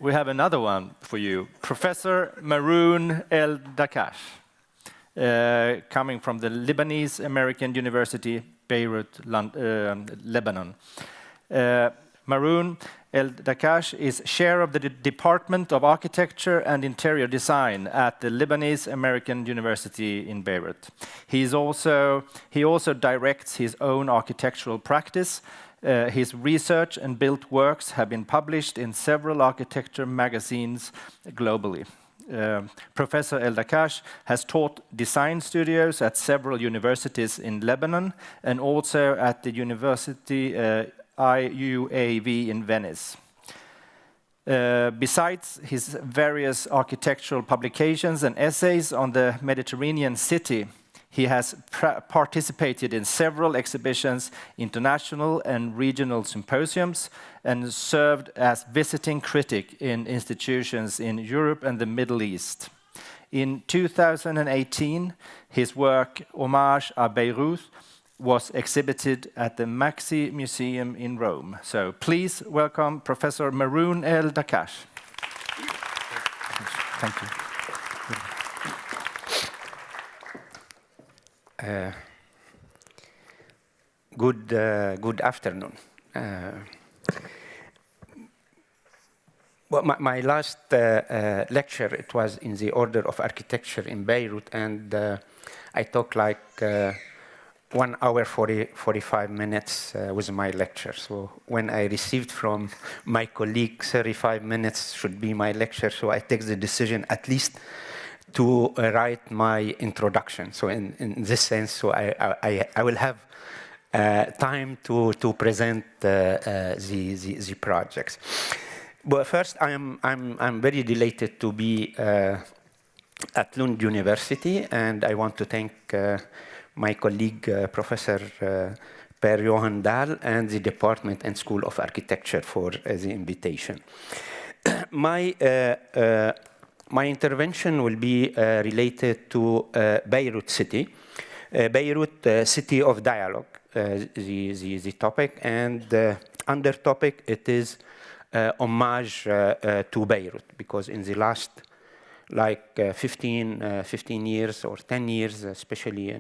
we have another one for you. Professor Maroun El Daccache, coming from the Lebanese American University, Beirut, Lebanon. Maroun El Daccache is chair of the Department of Architecture and Interior Design at the Lebanese American University in Beirut. He also directs his own architectural practice. His research and built works have been published in several architecture magazines globally. Professor El Daccache has taught design studios at several universities in Lebanon and also at the Università Iuav in Venice. Besides his various architectural publications and essays on the Mediterranean city, he has participated in several exhibitions, international and regional symposiums, and served as visiting critic in institutions in Europe and the Middle East. In 2018, his work Hommage à Beyrouth was exhibited at the MAXXI Museum in Rome. So please welcome Professor Maroun El Daccache. Thank you. Good afternoon. Well, my last lecture, it was in the Order of Architecture in Beirut, and I talked like 1 hour 45 minutes with my lecture. So when I received from my colleague 35 minutes should be my lecture, so I take the decision at least to write my introduction. So in this sense, so I will have time to present the projects. But first, I'm very delighted to be at Lund University, and I want to thank my colleague, Professor Per Johan Dahl, and the Department and School of Architecture for the invitation. My intervention will be related to Beirut City, Beirut City of Dialog, the topic, and under topic it is homage to Beirut, because in the last like 15 years or 10 years, especially,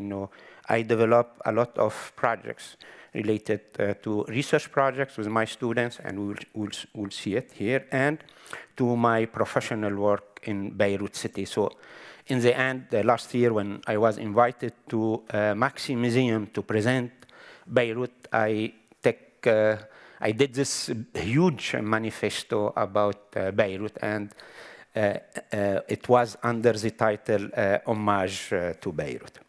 I developed a lot of projects related to research projects with my students, and we'll see it here, and to my professional work in Beirut City. So in the end, last year when I was invited to MAXXI Museum to present Beirut, I did this huge manifesto about Beirut, and it was under the title Homage to Beirut.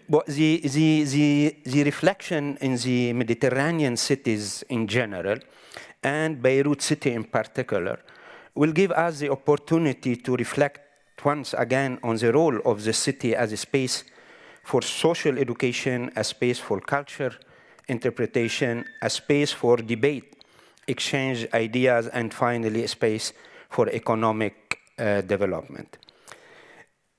But the reflection in the Mediterranean cities in general, and Beirut City in particular, will give us the opportunity to reflect once again on the role of the city as a space for social education, a space for culture, interpretation, a space for debate, exchange ideas, and finally a space for economic development.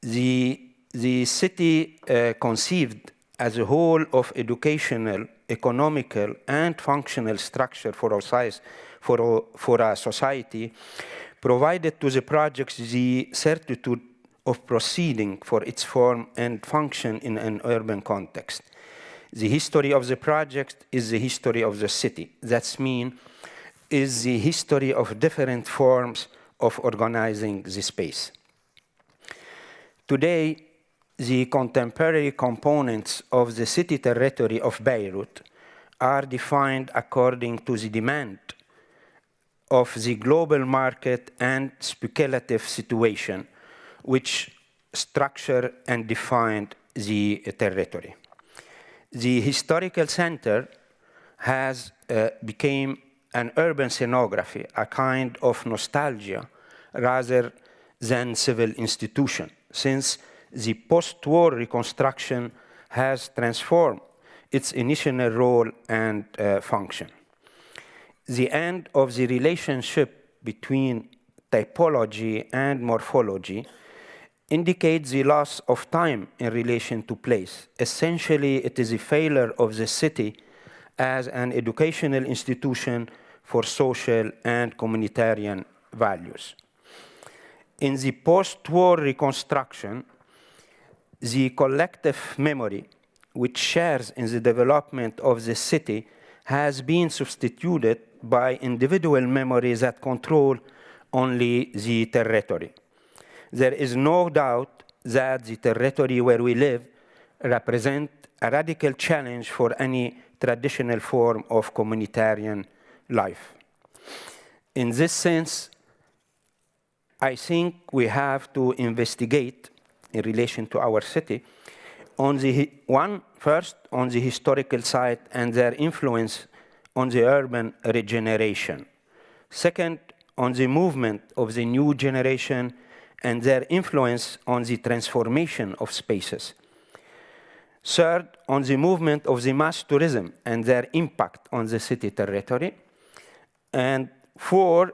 The city conceived as a whole of educational, economical, and functional structure for a society, provided to the projects the certitude of proceeding for its form and function in an urban context. The history of the project is the history of the city. That means is the history of different forms of organizing the space. Today, the contemporary components of the city territory of Beirut are defined according to the demand of the global market and speculative situation, which structure and define the territory. The historical center has become an urban scenography, a kind of nostalgia rather than civil institution, since the post-war reconstruction has transformed its initial role and function. The end of the relationship between typology and morphology indicates the loss of time in relation to place. Essentially, it is a failure of the city as an educational institution for social and communitarian values. In the post-war reconstruction, the collective memory which shares in the development of the city has been substituted by individual memories that control only the territory. There is no doubt that the territory where we live represents a radical challenge for any traditional form of communitarian life. In this sense, I think we have to investigate in relation to our city on the first on the historical side and their influence on the urban regeneration. Second, on the movement of the new generation and their influence on the transformation of spaces. Third, on the movement of the mass tourism and their impact on the city territory. And four,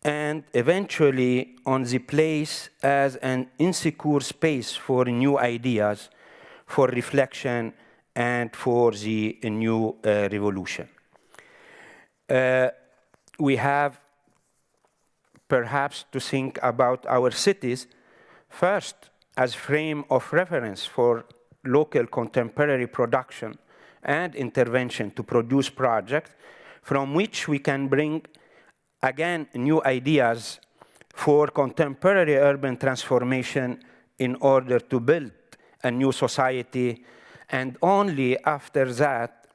and eventually on the place as an insecure space for new ideas, for reflection, and for the new revolution. We have perhaps to think about our cities first as frame of reference for local contemporary production and intervention to produce projects from which we can bring, again, new ideas for contemporary urban transformation in order to build a new society, and only after that,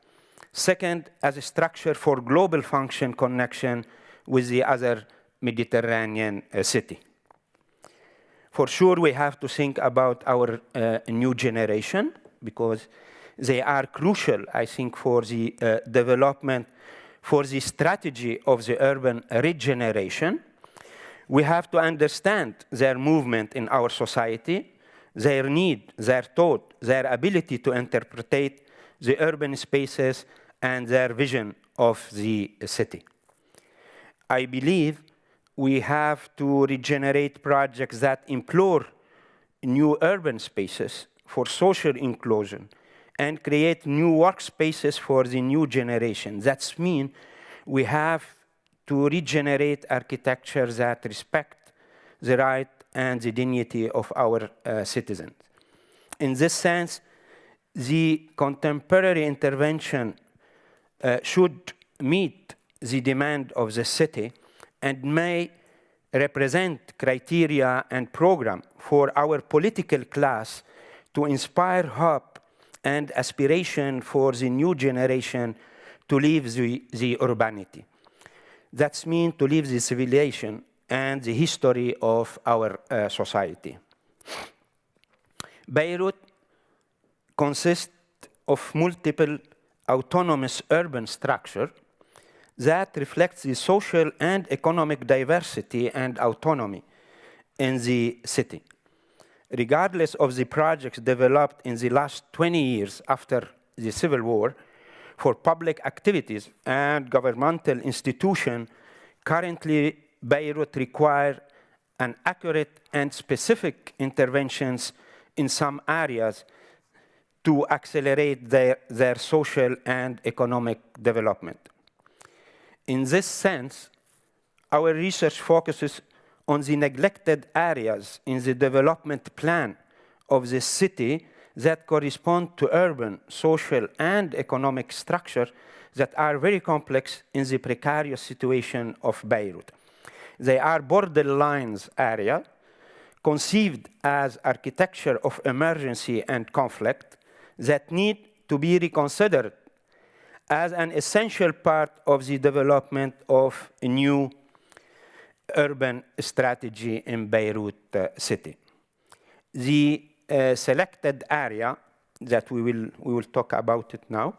second, as a structure for global function connection with the other Mediterranean city. For sure, we have to think about our new generation, because they are crucial, I think, for the development, for the strategy of the urban regeneration. We have to understand their movement in our society, their need, their thought, their ability to interpret the urban spaces and their vision of the city. I believe we have to regenerate projects that implore new urban spaces for social inclusion and create new workspaces for the new generation. That means we have to regenerate architecture that respect the right and the dignity of our citizens. In this sense, the contemporary intervention should meet the demand of the city and may represent criteria and program for our political class to inspire hope and aspiration for the new generation to leave the urbanity. That means to leave the civilization and the history of our society. Beirut consists of multiple autonomous urban structures that reflects the social and economic diversity and autonomy in the city. Regardless of the projects developed in the last 20 years after the Civil War for public activities and governmental institutions, currently Beirut requires an accurate and specific interventions in some areas to accelerate their social and economic development. In this sense, our research focuses on the neglected areas in the development plan of the city that correspond to urban, social, and economic structure that are very complex in the precarious situation of Beirut. They are borderlines area, conceived as architecture of emergency and conflict that need to be reconsidered as an essential part of the development of a new urban strategy in Beirut city. The selected area that we will talk about it now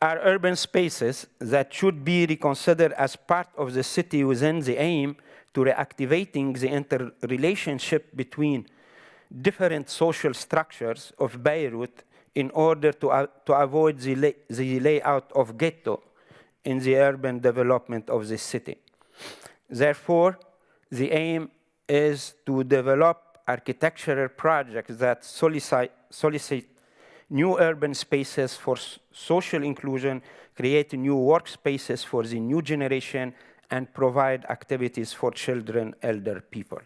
are urban spaces that should be reconsidered as part of the city within the aim to reactivating the interrelationship between different social structures of Beirut in order to avoid the layout of ghetto in the urban development of the city. Therefore, the aim is to develop architectural projects that solicit new urban spaces for social inclusion, create new workspaces for the new generation, and provide activities for children, elder people.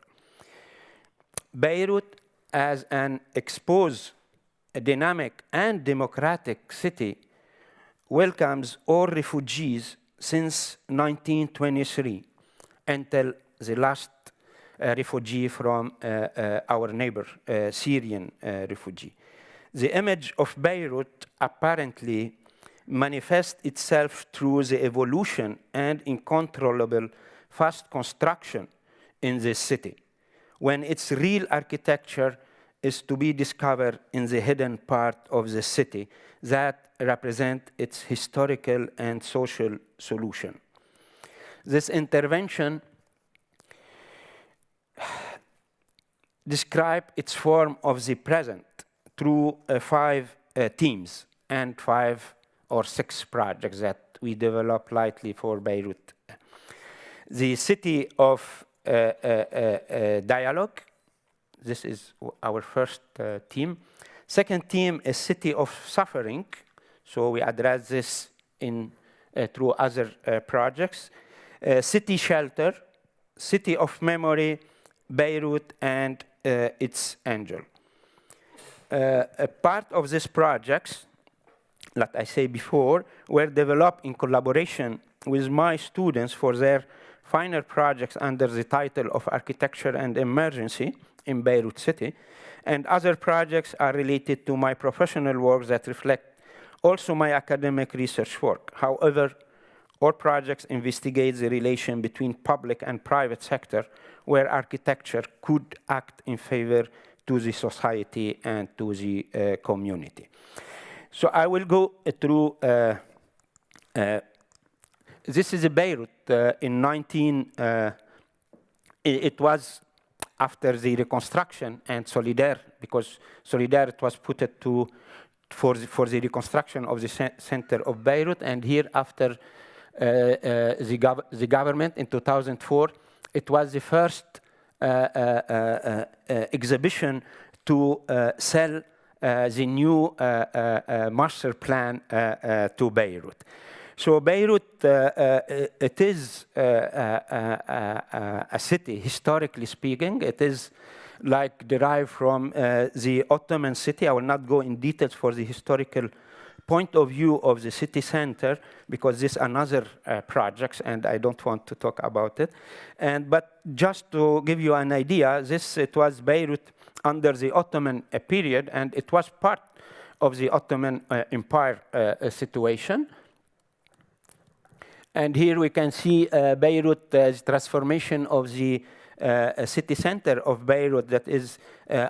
Beirut, as an exposed, dynamic, and democratic city, welcomes all refugees since 1923 until the last refugee from our neighbor, Syrian refugee. The image of Beirut apparently manifests itself through the evolution and uncontrollable fast construction in this city, when its real architecture is to be discovered in the hidden part of the city that represent its historical and social solution. This intervention describes its form of the present through 5 themes and 5 or 6 projects that we developed lightly for Beirut. The City of Dialog, this is our first theme. Second theme is City of Suffering, so we address this in, through other projects. City Shelter, City of Memory, Beirut, and its angel. A part of these projects, like I said before, were developed in collaboration with my students for their final projects under the title of Architecture and Emergency in Beirut City, and other projects are related to my professional work that reflect also my academic research work. However, all projects investigate the relation between public and private sector, where architecture could act in favor to the society and to the community. So I will go through, this is Beirut in it was after the reconstruction and Solidaire, because Solidaire it was put to, for the reconstruction of the center of Beirut, and here after the government in 2004, it was the first exhibition to sell the new master plan to Beirut. So Beirut, it is a city, historically speaking. It is like derived from the Ottoman city. I will not go in details for the historical point of view of the city center, because this is another project, and I don't want to talk about it. But just to give you an idea, it was Beirut under the Ottoman period, and it was part of the Ottoman Empire situation. And here we can see Beirut's transformation of the city center of Beirut that is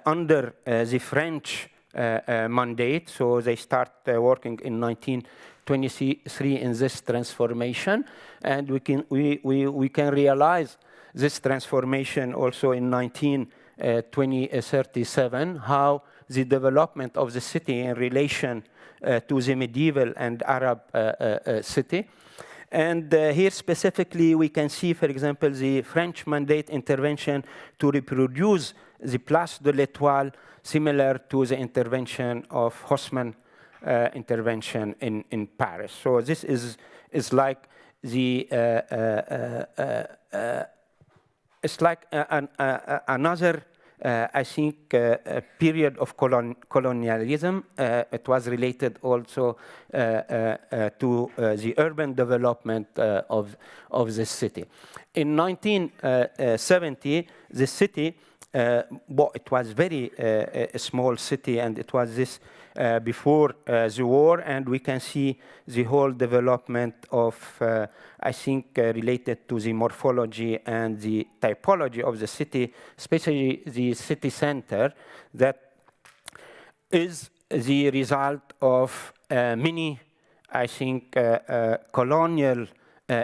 under the French mandate. So they start working in 1923 in this transformation, and we can realize this transformation also in 1937, how the development of the city in relation to the medieval and Arab city. And here specifically we can see, for example, the French mandate intervention to reproduce the Place de l'Étoile, similar to the intervention of Haussmann intervention in Paris. So this is like the it's like another I think period of colonialism. It was related also to the urban development of the city. In 1970, the city, well, it was very a small city, and it was this before the war, and we can see the whole development of, I think, related to the morphology and the typology of the city, especially the city center, that is the result of many, I think, colonial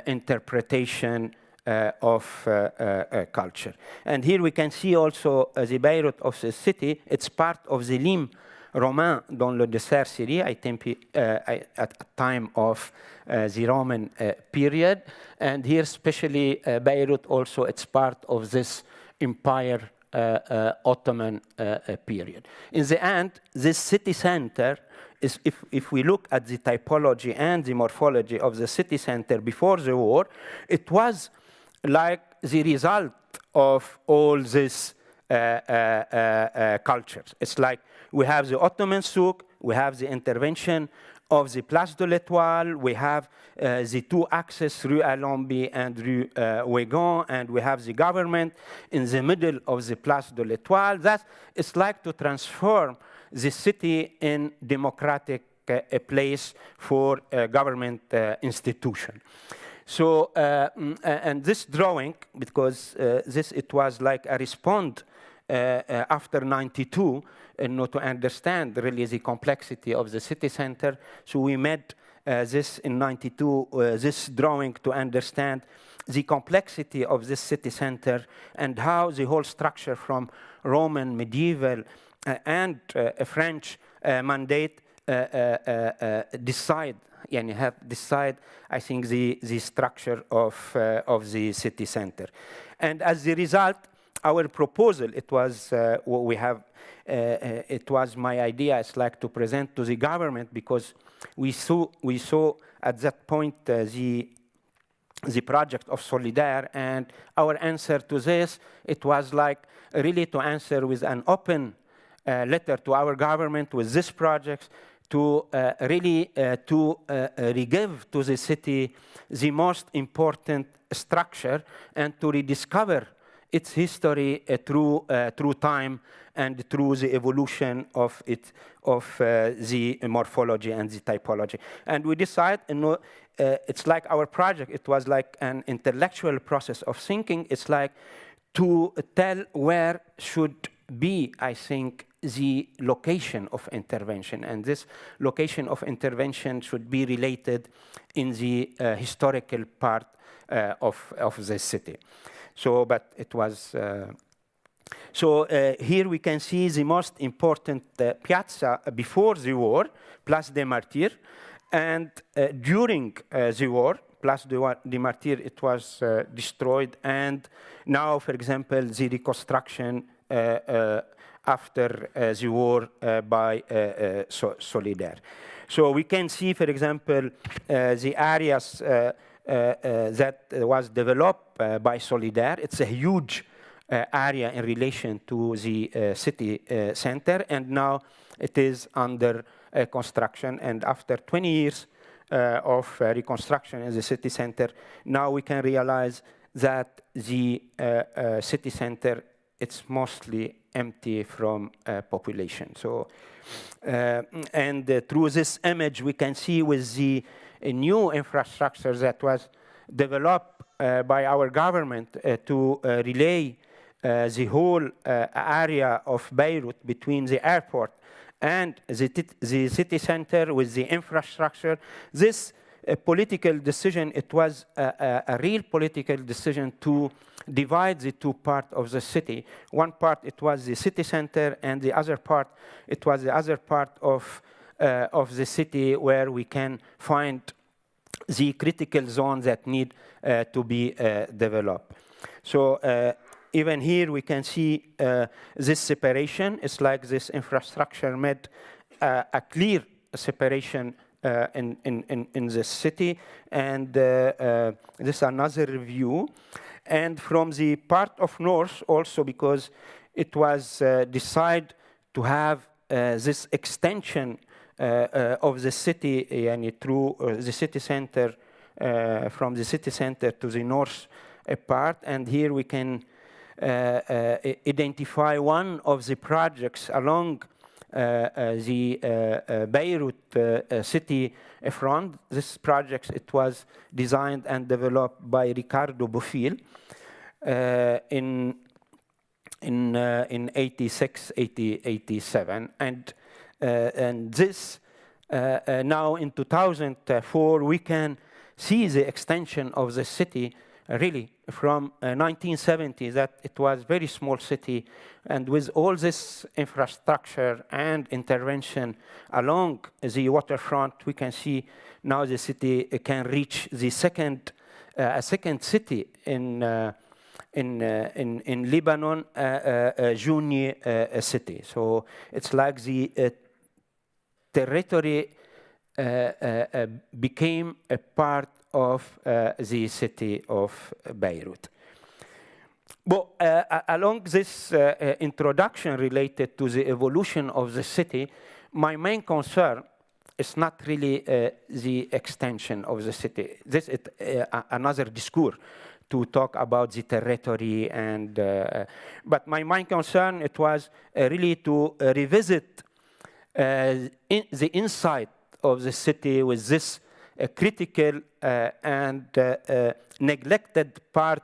interpretation of culture. And here we can see also the Beirut of the city. It's part of the Limes Romain dans le dessert Syrie, at a time of the Roman period. And here especially Beirut also, it's part of this empire Ottoman period. In the end, this city center is, if we look at the typology and the morphology of the city center before the war, it was like the result of all these cultures. It's like we have the Ottoman souk, we have the intervention of the Place de l'Étoile, we have the two axes, Rue Alombi and Rue Ouégan, and we have the government in the middle of the Place de l'Étoile. That is like to transform the city in democratic a place for government institution. So, and this drawing, because it was like a response after 92, to understand really the complexity of the city center. So we made this in 92, this drawing to understand the complexity of this city center and how the whole structure from Roman, medieval, and French mandate decide, I think, the structure of the city center. And as a result, our proposal, it was it was my idea. It's like to present to the government, because we saw at that point the project of Solidaire, and our answer to this, it was like really to answer with an open letter to our government with this project, to really to re-give to the city the most important structure and to rediscover its history through time and through the evolution of the morphology and the typology. And we decided, it's like our project, it was like an intellectual process of thinking. It's like to tell where should be, I think, the location of intervention. And this location of intervention should be related in the historical part of the city. So, but it was... here we can see the most important piazza before the war, Place des Martyrs, and during the war, Place des Martyrs, it was destroyed, and now, for example, the reconstruction after the war by Solidaire. So we can see, for example, the areas that was developed by Solidaire. It's a huge area in relation to the city center, and now it is under construction. And after 20 years of reconstruction in the city center, now we can realize that the city center, it's mostly empty from population. So, and through this image, we can see with the new infrastructure that was developed by our government to relay the whole area of Beirut between the airport and the city center with the infrastructure. This political decision, it was a real political decision to divide the two parts of the city. One part, it was the city center, and the other part, it was the other part of the city where we can find the critical zones that need to be developed. So even here we can see this separation. It's like this infrastructure made a clear separation in the city, and this is another view. And from the part of north also, because it was decided to have this extension of the city through the city center, from the city center to the north part. And here we can identify one of the projects along the Beirut city front. This project, it was designed and developed by Ricardo Bofill in 86, 87, and this now in 2004 we can see the extension of the city really from 1970, that it was very small city, and with all this infrastructure and intervention along the waterfront, we can see now the city can reach the second city in in Lebanon, Jouni city. So it's like the territory became a part of the city of Beirut. But along this introduction related to the evolution of the city, my main concern is not really the extension of the city. This is another discourse to talk about the territory, and but my main concern it was really to revisit the inside of the city with this critical and neglected part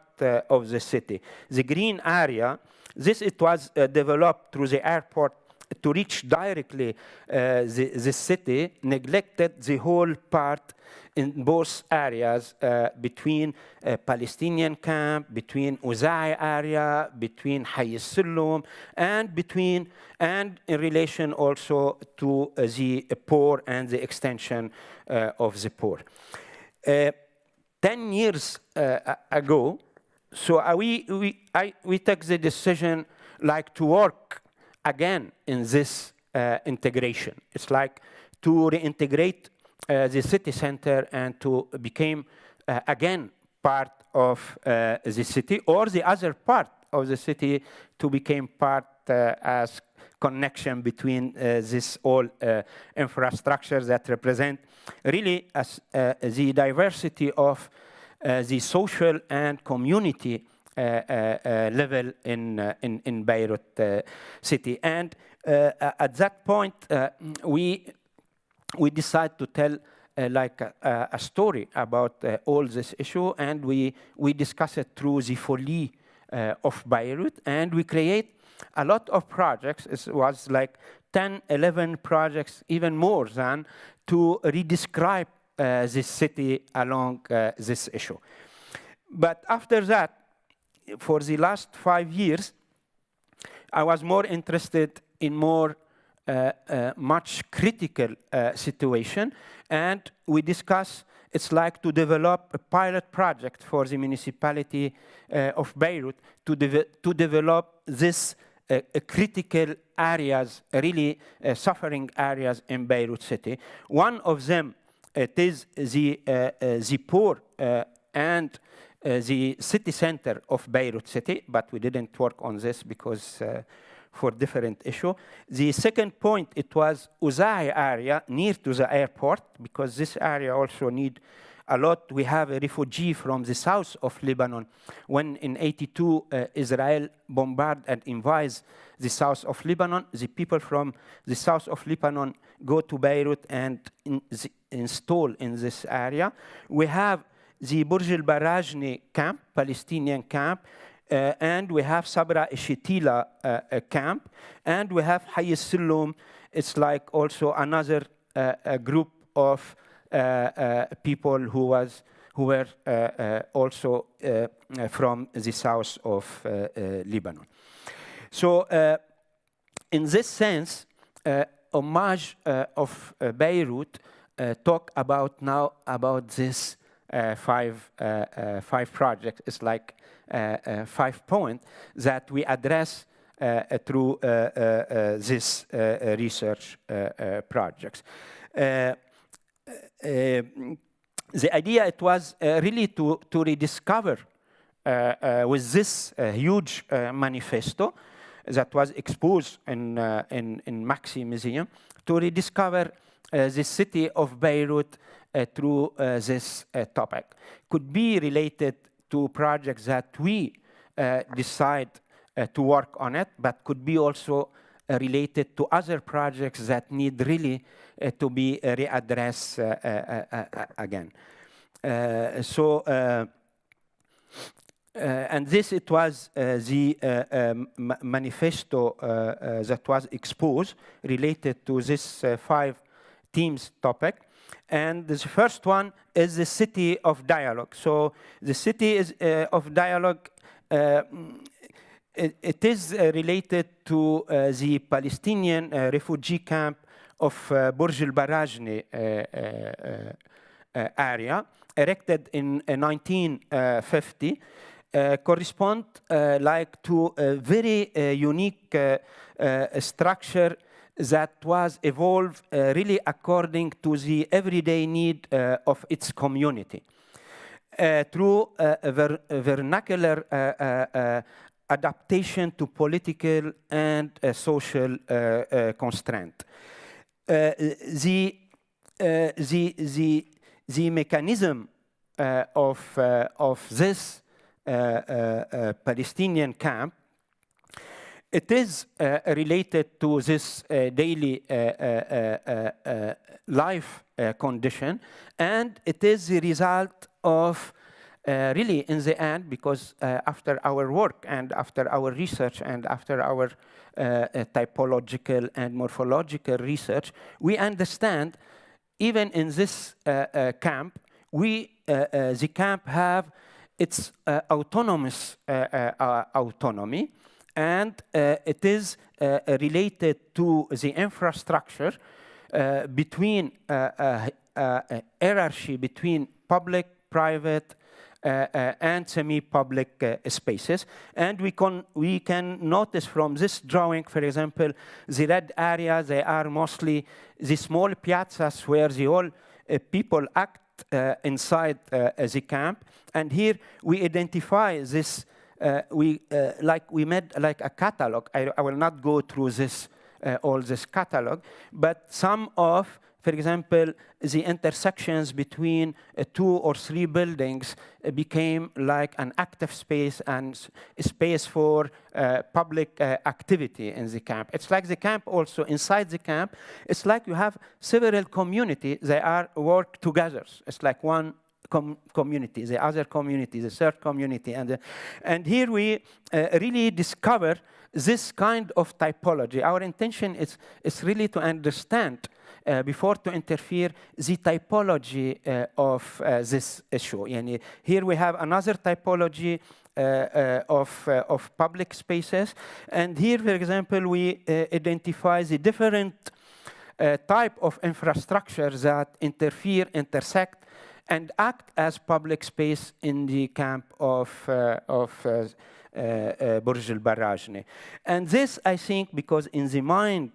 of the city. The green area, it was developed through the airport to reach directly the city, neglected the whole part in both areas between Palestinian camp, between Uzai area, between Hayy Sullum, and in relation also to the poor and the extension of the poor. 10 years ago, so we took the decision like to work again in this integration. It's like to reintegrate the city center and to become again part of the city, or the other part of the city to become part as connection between this all infrastructures that represent really as the diversity of the social and community level in Beirut city. And at that point, we decided to tell like a story about all this issue, and we discuss it through the Folie of Beirut, and we create a lot of projects. It was like 10, 11 projects, even more than, to redescribe this city along this issue. But after that, for the last 5 years, I was more interested in more much critical situation, and we discuss it's like to develop a pilot project for the municipality of Beirut to develop this critical areas, really suffering areas in Beirut city. One of them, it is the poor and the city center of Beirut city, but we didn't work on this because for different issue. The second point, it was Uzai area near to the airport, because this area also need a lot. We have a refugee from the south of Lebanon. When in 82 Israel bombarded and invades the south of Lebanon, the people from the south of Lebanon go to Beirut and install in this area. We have the Burj al-Barajni camp, Palestinian camp, and we have Sabra Shetila camp, and we have Hayy Sullum. It's like also another group of people who were also from the south of Lebanon. So in this sense, Homage of Beirut talk about now about this five projects. It's like 5 points that we address through this research projects. The idea it was really to rediscover with this huge manifesto that was exposed in MAXXI Museum, to rediscover the city of Beirut through this topic. Could be related to projects that we decide to work on it, but could be also related to other projects that need really to be readdressed again. And this, it was the manifesto that was exposed related to this 5 themes topic. And the first one is the City of Dialog. So the City of Dialog, it is related to the Palestinian refugee camp of Burj al-Barajni area, erected in 1950. correspond like to a very unique structure that was evolved really according to the everyday need of its community through a vernacular adaptation to political and social constraint. The mechanism of this Palestinian camp, it is related to this daily life condition, and it is the result of really, in the end, because after our work and after our research and after our typological and morphological research, we understand even in this camp, the camp have its autonomous autonomy, and it is related to the infrastructure between hierarchy between public, private, and semi-public spaces. And we can notice from this drawing, for example, the red areas, they are mostly the small piazzas where the all people act inside the camp. And here we identify this, we made like a catalog. I will not go through this, all this catalog, but some of, for example, the intersections between 2 or 3 buildings became like an active space and space for public activity in the camp. It's like the camp also, inside the camp, it's like you have several communities, they are work together. It's like one community, the other community, the third community. And here we really discover this kind of typology. Our intention is really to understand before to interfere the typology of this issue. Yani here we have another typology of public spaces, and here, for example, we identify the different type of infrastructure that interfere, intersect, and act as public space in the camp of Burj al-Barrajni. And this, I think, because in the mind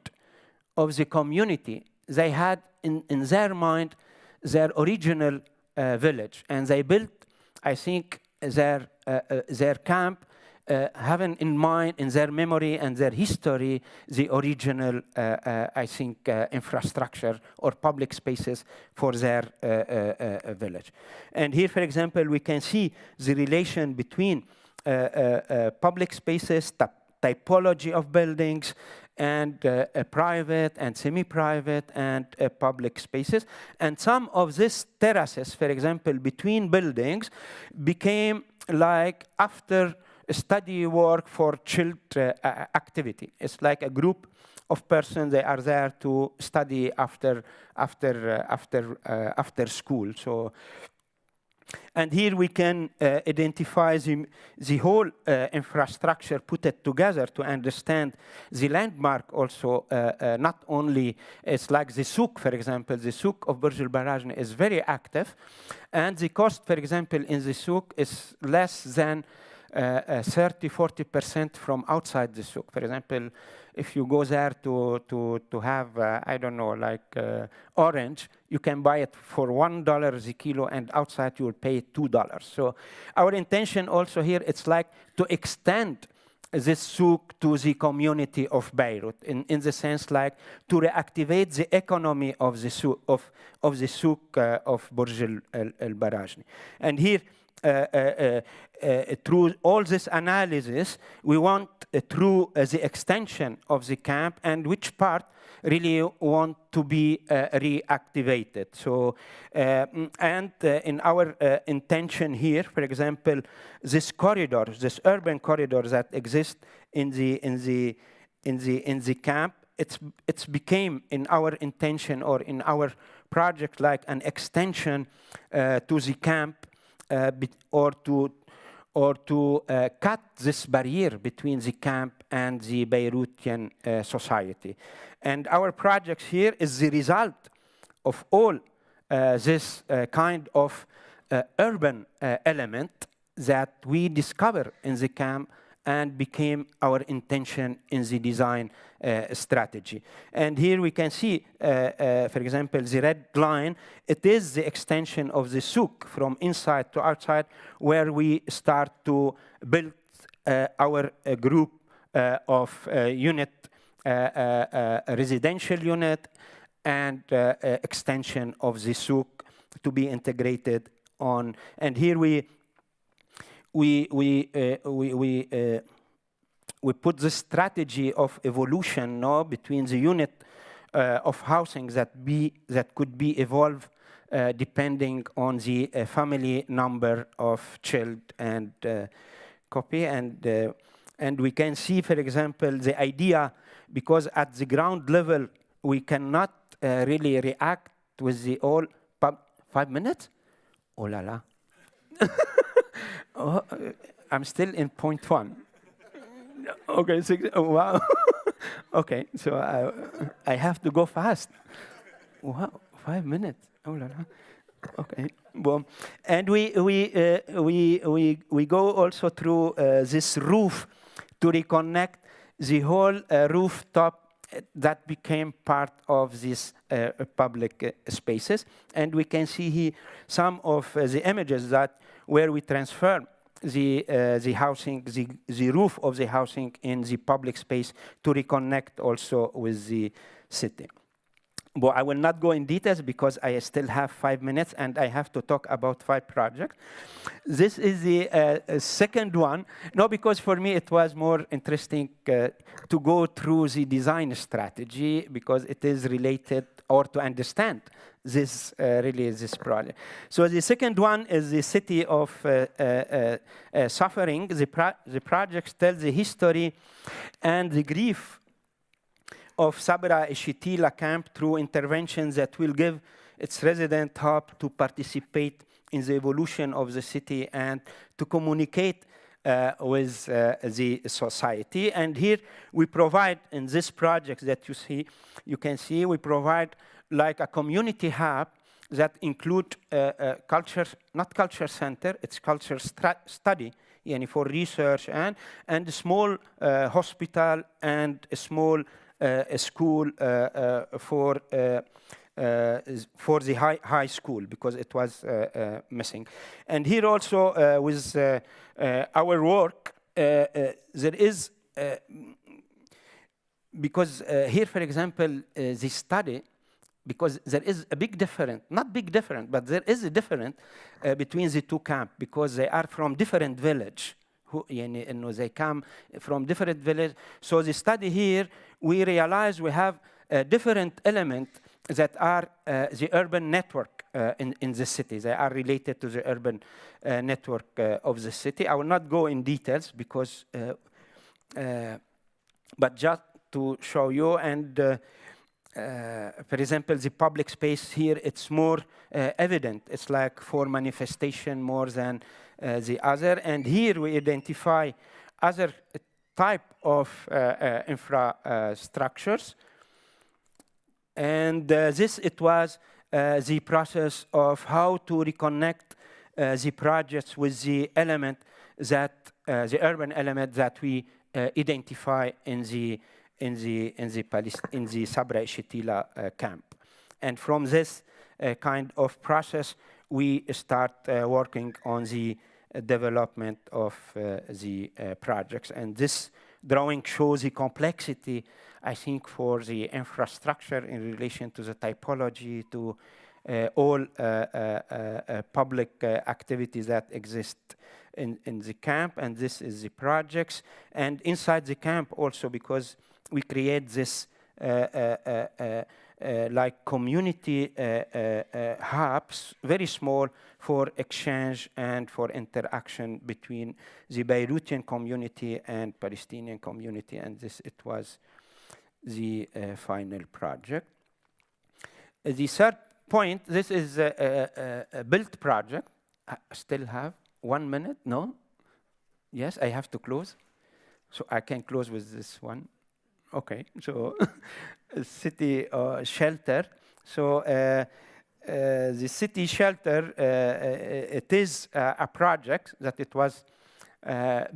of the community, they had in their mind their original village, and they built, I think, their camp having in mind, in their memory and their history, the original, I think, infrastructure or public spaces for their village. And here, for example, we can see the relation between public spaces, typology of buildings, and private and semi-private and public spaces. And some of these terraces, for example, between buildings, became like after study work for child activity. It's like a group of persons, they are there to study after school. So, and here we can identify the whole infrastructure, put it together to understand the landmark also, not only, it's like the souk, for example, the souk of Burj al-Barrajni is very active, and the cost, for example, in the souk is less than 30–40% from outside the souk. For example, if you go there to have, I don't know, like orange, you can buy it for $1 the kilo, and outside you will pay $2. So our intention also here, it's like to extend this souk to the community of Beirut, in the sense like to reactivate the economy of the souk of Burj al-Barrajni. And here, through all this analysis, we want through the extension of the camp and which part really want to be reactivated. So, and in our intention here, for example, this corridor, this urban corridor that exists in the camp, it's became in our intention or in our project like an extension to the camp. Or to cut this barrier between the camp and the Beiroutian society. And our project here is the result of all this kind of urban element that we discover in the camp and became our intention in the design strategy. And here we can see, for example, the red line, it is the extension of the souk from inside to outside, where we start to build our group of unit, residential unit, and extension of the souk to be integrated on. And here we put the strategy of evolution now between the unit of housing that could be evolved depending on the family number of child and copy. And we can see, for example, the idea, because at the ground level we cannot really react with the all 5 minutes. Oh la la. Oh, I'm still in point 1. Okay, 6, oh, wow. Okay, so I have to go fast. Wow, 5 minutes. Oh la la. Okay, well, and we go also through this roof to reconnect the whole rooftop that became part of these public spaces. And we can see here some of the images that where we transfer the housing, the roof of the housing in the public space to reconnect also with the city. But I will not go in details because I still have 5 minutes and I have to talk about 5 projects. This is the second one. No, because for me it was more interesting to go through the design strategy because it is related or to understand this really this project. So the second one is the City of Suffering. The project tells the history and the grief of Sabra Eshitila camp through interventions that will give its resident hope to participate in the evolution of the city and to communicate with the society. And here we provide, in this project that you can see, we provide like a community hub that include culture, not culture center, it's culture study, for research and a small hospital and a small a school for the high school because it was missing. And here also with our work, there is, because here, for example, the study, because there is a big difference, not big difference, but there is a difference between the two camps because they are from different village. They come from different villages. So the study here, we realize we have different elements that are the urban network in the city. They are related to the urban network of the city. I will not go in details because, but just to show you. And for example, the public space here, it's more evident. It's like for manifestation more than the other. And here we identify other type of infrastructures. And it was the process of how to reconnect the projects with the element that, the urban element that we identify in the Sabra Eshitila camp. And from this kind of process, we start working on the development of the projects. And this drawing shows the complexity, I think, for the infrastructure in relation to the typology, to all public activities that exist in the camp. And this is the projects. And inside the camp also, because we create this like community hubs, very small, for exchange and for interaction between the Beiroutian community and Palestinian community. And it was the final project. The third point, this is a built project. I still have 1 minute, no? Yes, I have to close. So I can close with this one. Okay, so city shelter. So the city shelter, it is a project that it was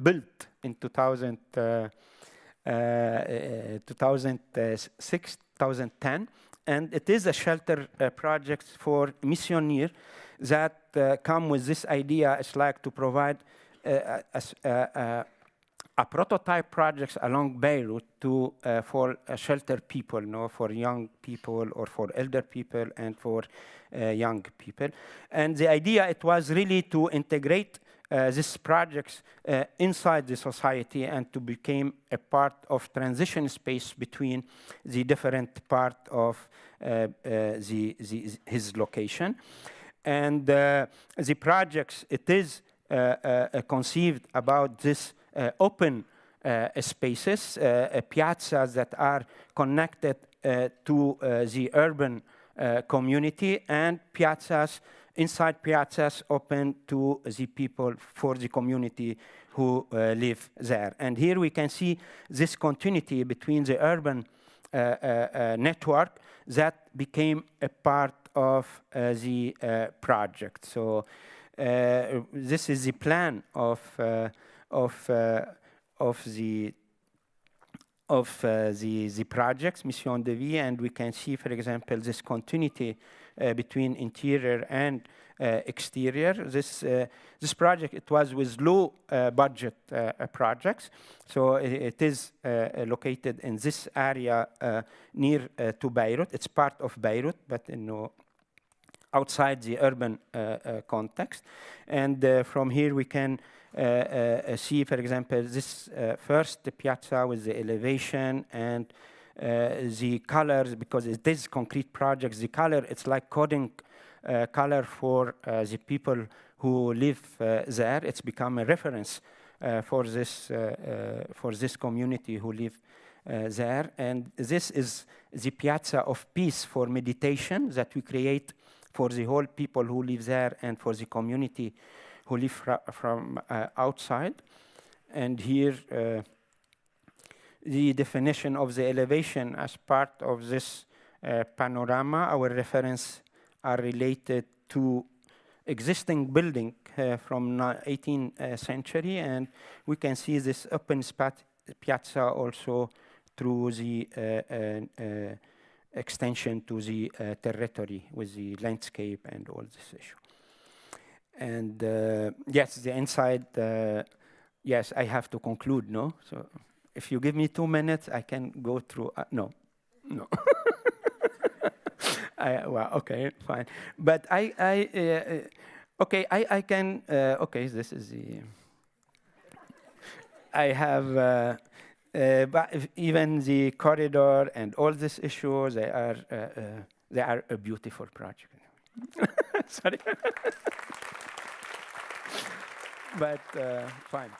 built in 2006, 2010, and it is a shelter project for missionaries that come with this idea. It's like to provide a prototype project along Beirut to for shelter people, for young people or for elder people and for young people. And the idea it was really to integrate these projects inside the society and to become a part of transition space between the different part of his location. And the projects, it is conceived about this open spaces, piazzas that are connected to the urban community, and piazzas, inside piazzas open to the people for the community who live there. And here we can see this continuity between the urban network that became a part of the project. So this is the plan of the projects, Mission de Vie, and we can see, for example, this continuity between interior and exterior. This project, it was with low budget projects, so it is located in this area near to Beirut. It's part of Beirut, but outside the urban context. And from here we can see, for example, this first piazza with the elevation and the colors, because it is concrete projects. The color, it's like coding color for the people who live there. It's become a reference for this community who live there. And this is the piazza of peace for meditation that we create for the whole people who live there and for the community who live from outside. And here, the definition of the elevation as part of this panorama. Our reference are related to existing building from 18th century, and we can see this open piazza also through the extension to the territory with the landscape and all this issue. And yes, the inside, yes, I have to conclude, no? So if you give me 2 minutes, I can go through, no. Well, okay, fine. But okay, I can, okay, this is the, I have, but even the corridor and all these issues, they are a beautiful project. Sorry. But fine.